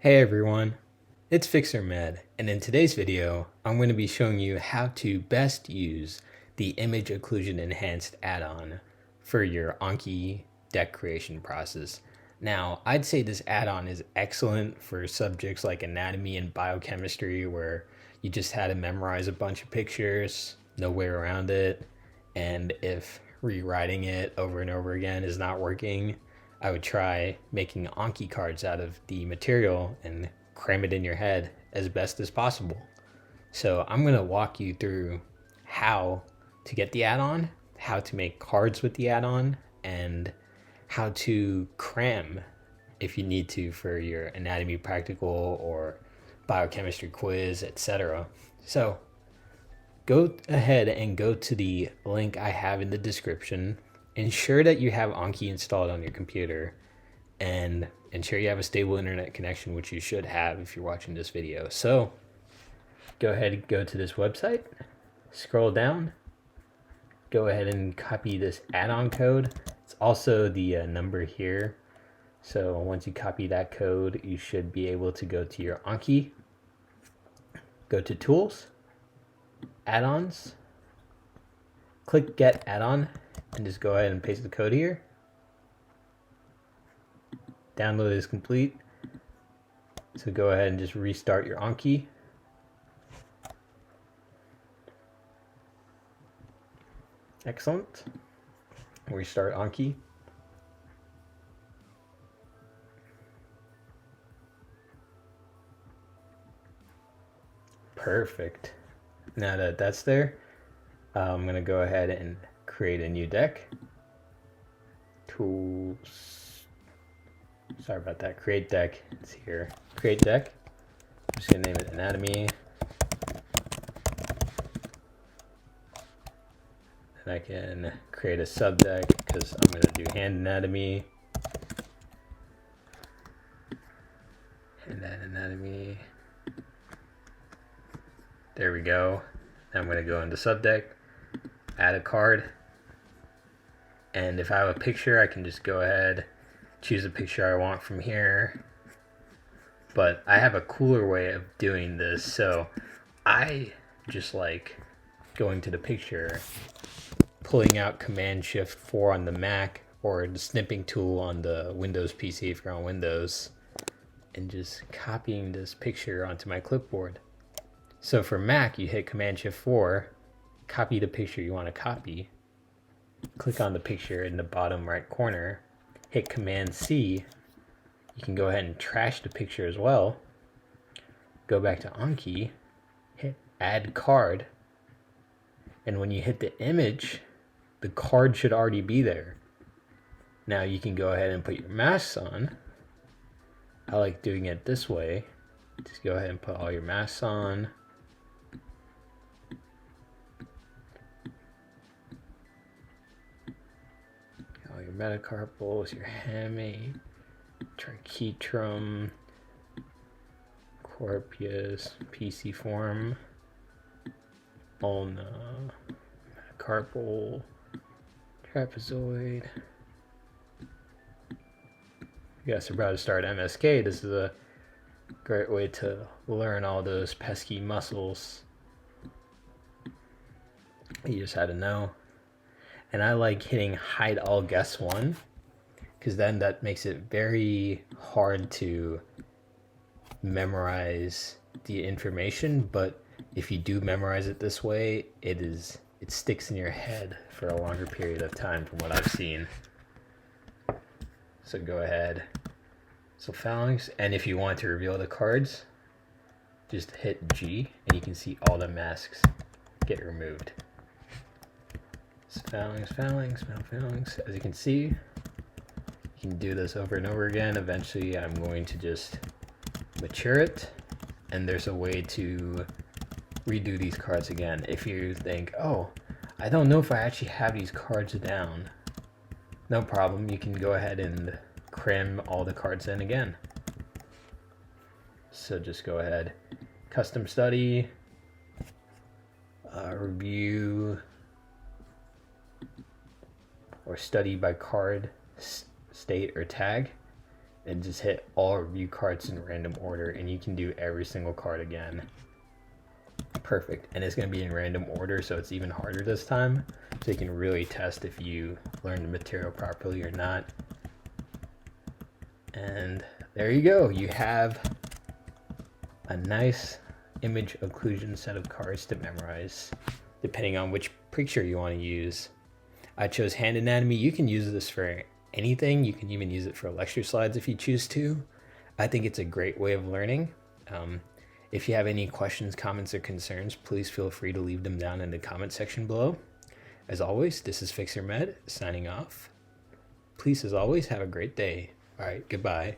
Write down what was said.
Hey everyone, it's FixerMed, and in today's video, I'm going to be showing you how to best use the Image Occlusion Enhanced add-on for your Anki deck creation process. Now, I'd say this add-on is excellent for subjects like anatomy and biochemistry where you just had to memorize a bunch of pictures, no way around it, and if rewriting it over and over again is not working, I would try making Anki cards out of the material and cram it in your head as best as possible. So I'm going to walk you through how to get the add-on, how to make cards with the add-on, and how to cram if you need to for your anatomy practical or biochemistry quiz, etc. So go ahead and go to the link I have in the description. Ensure that you have Anki installed on your computer and ensure you have a stable internet connection, which you should have if you're watching this video. So go ahead and go to this website, scroll down, go ahead and copy this add-on code. It's also the number here. So once you copy that code, you should be able to go to your Anki, go to Tools, Add-ons, click Get Add-on, and just go ahead and paste the code here. Download is complete. So go ahead and just restart your Anki. Excellent. Restart Anki. Perfect. Now that that's there, I'm going to go ahead and create a new deck. Tools. Sorry about that. Create deck. It's here. Create deck. I'm just going to name it anatomy. And I can create a sub deck because I'm going to do hand anatomy. And then anatomy. There we go. Now I'm going to go into sub deck, add a card. And if I have a picture, I can just go ahead, choose a picture I want from here. But I have a cooler way of doing this. So I just like going to the picture, pulling out Command-Shift-4 on the Mac or the snipping tool on the Windows PC if you're on Windows, and just copying this picture onto my clipboard. So for Mac, you hit Command-Shift-4, copy the picture you want to copy, click on the picture in the bottom right corner, hit Command-C, you can go ahead and trash the picture as well, go back to Anki, hit Add Card, and when you hit the image, the card should already be there. Now you can go ahead and put your masks on. I like doing it this way. Just go ahead and put all your masks on. All your metacarpals, your hamate, trichitrum, corpus, pisiform, ulna, metacarpal, trapezoid. If you guys are about to start MSK, this is a great way to learn all those pesky muscles you just had to know. And I like hitting hide all guess one, because then that makes it very hard to memorize the information. But if you do memorize it this way, it sticks in your head for a longer period of time from what I've seen. So go ahead. So phalanx, and if you want to reveal the cards, just hit G and you can see all the masks get removed. So phalanx, phalanx, phalanx. As you can see, you can do this over and over again. Eventually I'm going to just mature it, and there's a way to redo these cards again. If you think, oh, I don't know if I actually have these cards down, no problem, you can go ahead and cram all the cards in again. So just go ahead, custom study, review, or study by card, state, or tag. and just hit all review cards in random order, and you can do every single card again. Perfect. And it's going to be in random order, so it's even harder this time, so you can really test if you learned the material properly or not. And there you go. You have a nice image occlusion set of cards to memorize, depending on which picture you want to use. I chose hand anatomy. You can use this for anything. You can even use it for lecture slides if you choose to. I think it's a great way of learning. If you have any questions, comments, or concerns, please feel free to leave them down in the comment section below. As always, this is FixerMed signing off. Please, as always, have a great day. All right, goodbye.